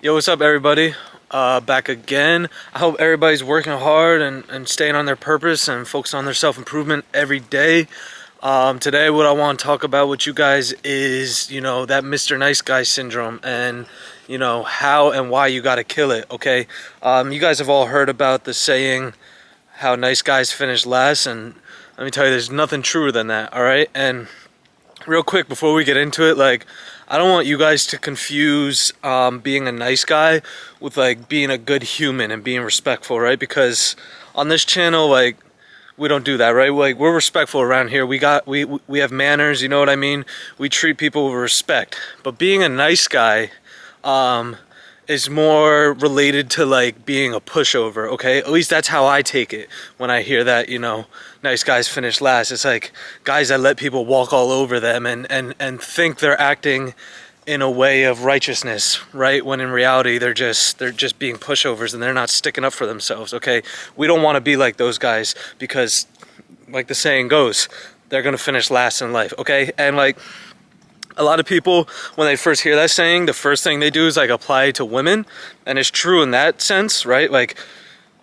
Yo, what's up, everybody? Back again. I hope everybody's working hard and staying on their purpose and focusing on their self-improvement every day. Today, what I want to talk about with you guys is, that Mr. Nice Guy syndrome and, how and why you got to kill it, okay? You guys have all heard about the saying, how nice guys finish last, and let me tell you, there's nothing truer than that, all right? And real quick, before we get into it, I don't want you guys to confuse being a nice guy with being a good human and being respectful, right? Because on this channel, we don't do that, right? We're respectful around here. We have manners, you know what I mean? We treat people with respect. But being a nice guy is more related to being a pushover, okay? At least that's how I take it when I hear that, nice guys finish last. It's like guys that let people walk all over them and think they're acting in a way of righteousness, right? When in reality they're just being pushovers and they're not sticking up for themselves, okay? We don't want to be like those guys because, like the saying goes, they're gonna finish last in life, okay? And a lot of people, when they first hear that saying, the first thing they do is apply it to women, and it's true in that sense, right?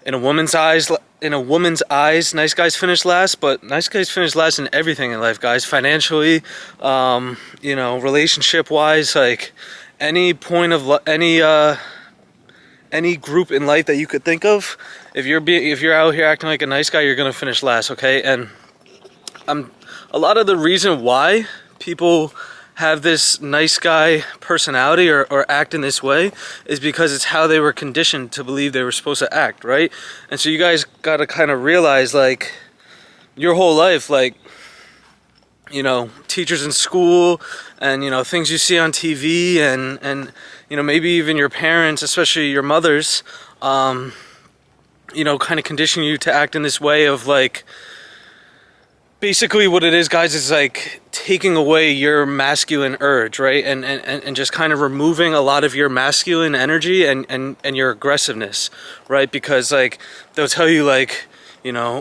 In a woman's eyes, nice guys finish last, but nice guys finish last in everything in life, guys. Financially, relationship wise, any point of any group in life that you could think of, if you're out here acting like a nice guy, you're gonna finish last, okay? And a lot of the reason why people have this nice guy personality or act in this way is because it's how they were conditioned to believe they were supposed to act, right? And so you guys got to kind of realize your whole life, teachers in school and things you see on TV and maybe even your parents, especially your mothers, kind of condition you to act in this way of basically what it is, guys, is taking away your masculine urge, right? And just kind of removing a lot of your masculine energy and your aggressiveness, right? Because they'll tell you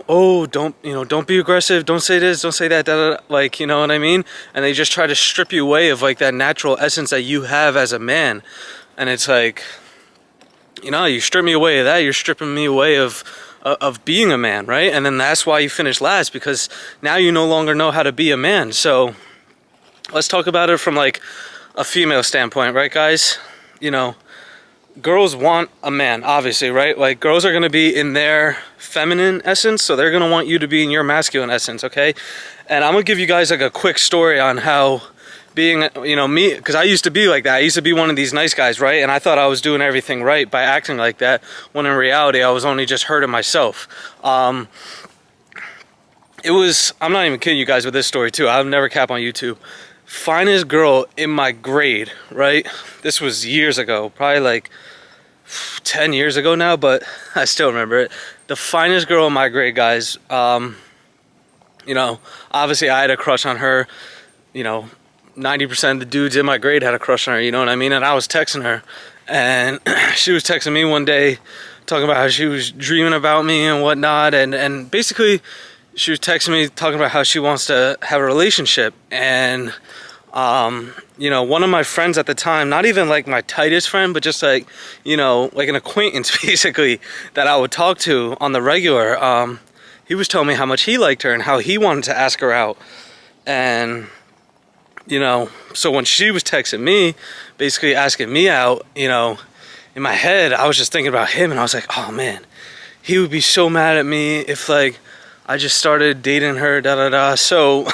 oh, don't be aggressive, don't say this, don't say that, you know what I mean? And they just try to strip you away of that natural essence that you have as a man. And it's you strip me away of that, you're stripping me away of being a man, right? And then that's why you finish last, because now you no longer know how to be a man. So let's talk about it from a female standpoint, right, guys? Girls want a man, obviously, right? Girls are going to be in their feminine essence, so they're going to want you to be in your masculine essence, okay? And I'm going to give you guys a quick story on how being, me, because I used to be like that. I used to be one of these nice guys, right? And I thought I was doing everything right by acting like that, when in reality I was only just hurting myself. I'm not even kidding you guys with this story too. I'll never cap on YouTube. Finest girl in my grade, right? This was years ago, probably 10 years ago now, but I still remember it. The finest girl in my grade, guys. Obviously I had a crush on her. 90% of the dudes in my grade had a crush on her, you know what I mean? And I was texting her, and she was texting me one day talking about how she was dreaming about me and whatnot, and basically she was texting me talking about how she wants to have a relationship. And one of my friends at the time, not even my tightest friend, but just an acquaintance basically that I would talk to on the regular, he was telling me how much he liked her and how he wanted to ask her out. And so when she was texting me, basically asking me out, in my head, I was just thinking about him, and I was like, oh man, he would be so mad at me if I just started dating her, da da da. So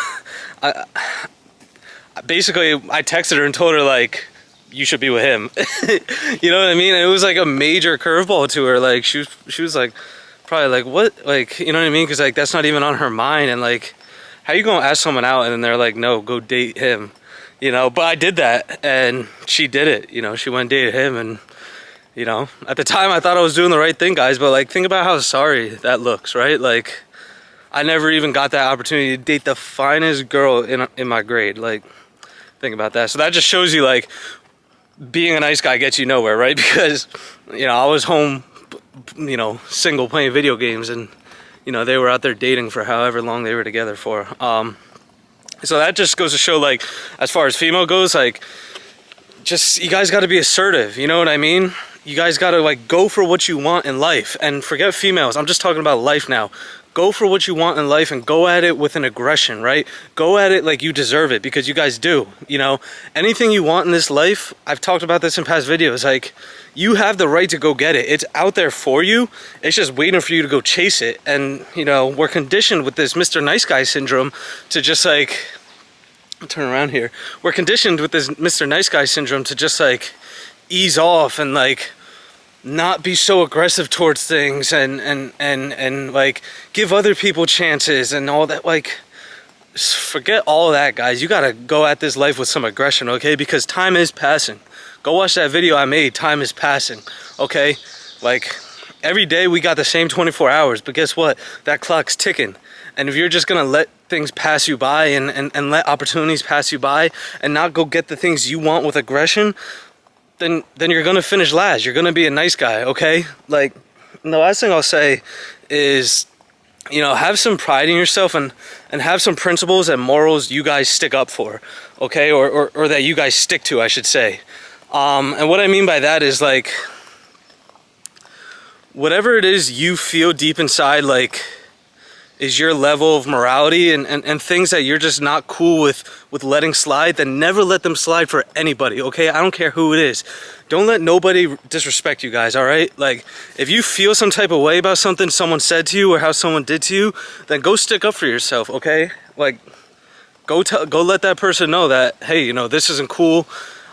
I texted her and told her you should be with him. You know what I mean? And it was a major curveball to her. She was probably what, you know what I mean? Because that's not even on her mind. And how you gonna ask someone out and then they're no, go date him, But I did that, and she did it, she went and dated him. And at the time I thought I was doing the right thing, guys, but think about how sorry that looks, right? I never even got that opportunity to date the finest girl in my grade. Think about that. So that just shows you being a nice guy gets you nowhere, right? Because I was home, single, playing video games, and they were out there dating for however long they were together for. So that just goes to show, as far as female goes, just, you guys got to be assertive, you know what I mean? You guys got to like go for what you want in life, and forget females. I'm just talking about life now. Go for what you want in life and go at it with an aggression, right? Go at it like you deserve it, because you guys do, you know? Anything you want in this life, I've talked about this in past videos, like, you have the right to go get it. It's out there for you. It's just waiting for you to go chase it. And, you know, we're conditioned with this Mr. Nice Guy syndrome to just like, turn around here. We're conditioned with this Mr. Nice Guy syndrome to just like ease off and like not be so aggressive towards things and like give other people chances and all that. Like, forget all that, guys. You gotta go at this life with some aggression, okay? Because time is passing. Go watch that video I made, time is passing, okay? Like, every day we got the same 24 hours, but guess what? That clock's ticking. And if you're just gonna let things pass you by and let opportunities pass you by and not go get the things you want with aggression, then you're gonna finish last. You're gonna be a nice guy, okay? Like, the last thing I'll say is, you know, have some pride in yourself and have some principles and morals you guys stick up for, okay? Or that you guys stick to, I should say. And what I mean by that is, like, whatever it is you feel deep inside, like, is your level of morality and things that you're just not cool with letting slide, then never let them slide for anybody, okay? I don't care who it is. Don't let nobody disrespect you guys, all right? Like, if you feel some type of way about something someone said to you or how someone did to you, then go stick up for yourself, okay? Like, go let that person know that, hey, you know, this isn't cool.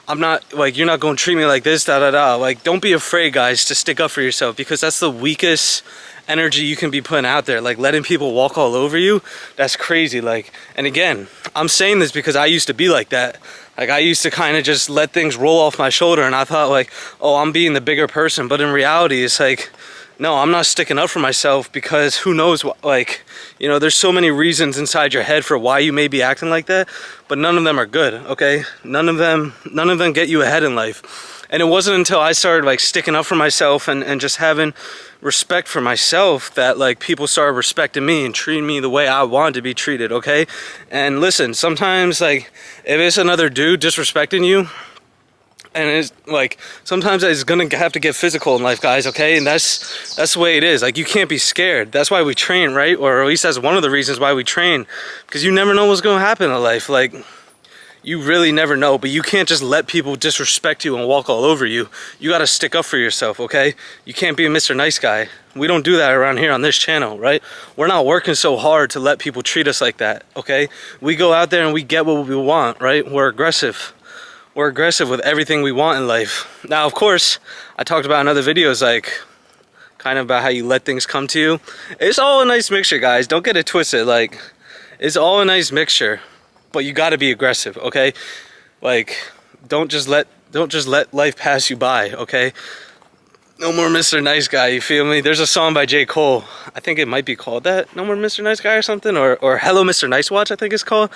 I'm not, like, you're not going to treat me like this, da-da-da. Like, don't be afraid, guys, to stick up for yourself, because that's the weakest energy you can be putting out there. Like, letting people walk all over you, that's crazy. Like, and again, I'm saying this because I used to be like that. Like, I used to kind of just let things roll off my shoulder, and I thought, like, oh, I'm being the bigger person. But in reality, it's like, no, I'm not sticking up for myself, because who knows what, like, you know, there's so many reasons inside your head for why you may be acting like that, but none of them are good, okay? None of them get you ahead in life. And it wasn't until I started like sticking up for myself and just having respect for myself that like people started respecting me and treating me the way I wanted to be treated, okay? And listen, sometimes like if it's another dude disrespecting you, and it's like, sometimes it's gonna have to get physical in life, guys, okay? And that's the way it is. Like, you can't be scared. That's why we train, right? Or at least that's one of the reasons why we train, because you never know what's gonna happen in life. Like, you really never know, but you can't just let people disrespect you and walk all over you. You gotta stick up for yourself, okay? You can't be a Mr. Nice Guy. We don't do that around here on this channel, right? We're not working so hard to let people treat us like that, okay? We go out there and we get what we want, right? We're aggressive. We're aggressive with everything we want in life. Now, of course, I talked about in other videos, like, kind of about how you let things come to you. It's all a nice mixture, guys. Don't get it twisted. Like, it's all a nice mixture, but you gotta be aggressive, okay? Like, don't just let life pass you by, okay? No more Mr. Nice Guy, you feel me? There's a song by J. Cole. I think it might be called that. No More Mr. Nice Guy or something. Or Hello Mr. Nice Watch, I think it's called.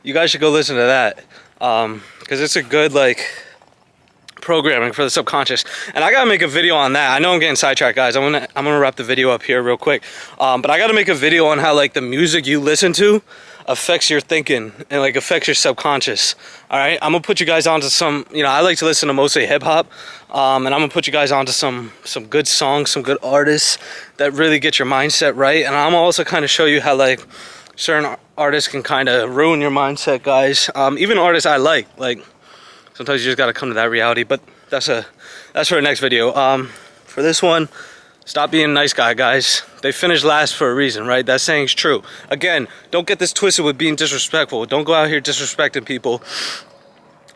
You guys should go listen to that. Because it's a good, like, programming for the subconscious. And I gotta make a video on that. I know I'm getting sidetracked, guys. I'm gonna wrap the video up here real quick. But I gotta make a video on how, like, the music you listen to affects your thinking and, like, affects your subconscious. All right, I'm gonna put you guys onto some, you know, I like to listen to mostly hip-hop, and I'm gonna put you guys onto some good songs, some good artists that really get your mindset right. And I'm also kind of show you how, like, certain artists can kind of ruin your mindset, guys. Even artists I like sometimes you just got to come to that reality. But that's for the next video. For this one, stop being a nice guy, guys. They finished last for a reason, right? That saying's true. Again, don't get this twisted with being disrespectful. Don't go out here disrespecting people.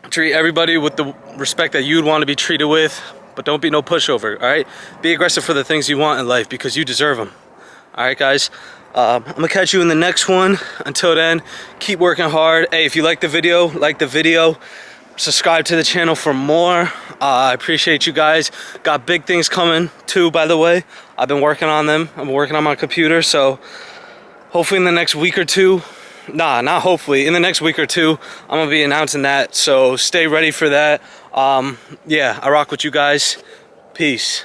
Treat everybody with the respect that you'd want to be treated with, but don't be no pushover, all right? Be aggressive for the things you want in life, because you deserve them. All right, guys? I'm gonna catch you in the next one. Until then, keep working hard. Hey, if you like the video, subscribe to the channel for more. I appreciate you guys. Got big things coming too, by the way. I've been working on them. I'm working on my computer, so hopefully in the next week or two, not hopefully, in the next week or two, I'm gonna be announcing that, so stay ready for that. Yeah, I rock with you guys. Peace.